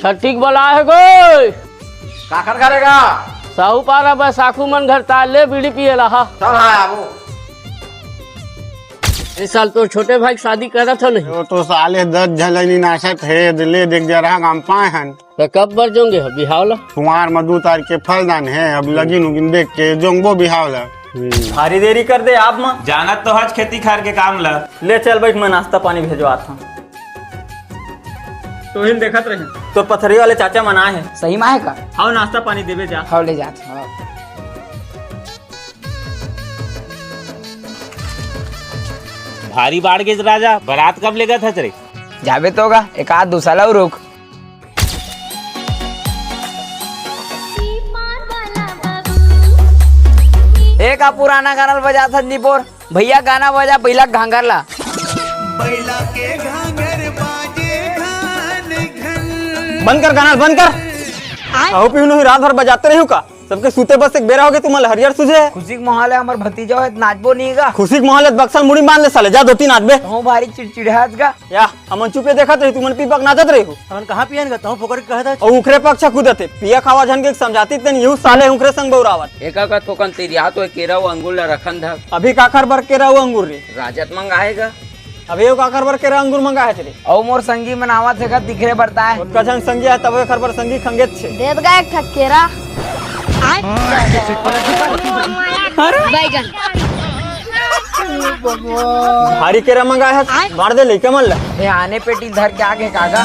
छठीक बोला है कोई काकर करेगा साहूपारा बैसाखू मन घर ताले बीड़ी पिए रहा। चल हाँ आबू। इस साल तो छोटे भाई की शादी करा था नहीं वो तो साले 10 झलनी नाशत है दिले देख जा रहा काम पाए हन तो कब बर जोंगे बिहावला कुमार मधु तार के फलदान है अब लगी नुगिन देख के जोंगबो बिहावला। भारी देरी कर दे आप माँ जानत तो हज खेती खार के काम ला। ले चल बैठ मैं नाश्ता पानी भेजवा था। तो हिल देखत रही तो पथरी वाले चाचा मना है सही माँ है का आओ नाश्ता पानी देवे जा। हाँ ले जाते हाँ। भारी बाढ़ के राजा बारात कब लेगा था तेरे जाबे तो होगा एक आध दो साल और रुक। एक आ पुराना गाना बजा था निपोर भैया गाना बजा पहला घांगर ला बंद कर गाना बंद कर। आओ पीनू रात भर बजाते रही का सबके सूते बस एक बेरा हो गए तुम्हारे हरियर तुझे खुशी के माहौल है हमार भतीजा है नाचबो नहीं का खुशी के मोहल्ले बक्सल मुड़ी मान ले साले जा 2-3 नाचबे हो भारी चिड़चिड़ाहट का या हमन चुपे देखत रही तुमन पीपक नाचत रही हो हमन कहाँ पियन गा तो फोकट कहता और उखरे पक्षा कूदते पिया खावा झन के समझाती तन यू साले उखरे संग बौरावत एका का थोकन तेरिया तो केरा वो अंगुल रखन था अभी काकर बर के रहू अंगूर रे राजत मंगाएगा अभी काकर बर के अंगूर मंगा है तेरे और मोर संगी मनावत है का दिखरे बरता है उसका जन संगी है तब खर पर संगी खंगेत छे देत गा एक ठकेरा बैगन भारी केरा मंगा है मार दे लेके मन ला आने पेटी धर के आगे कागा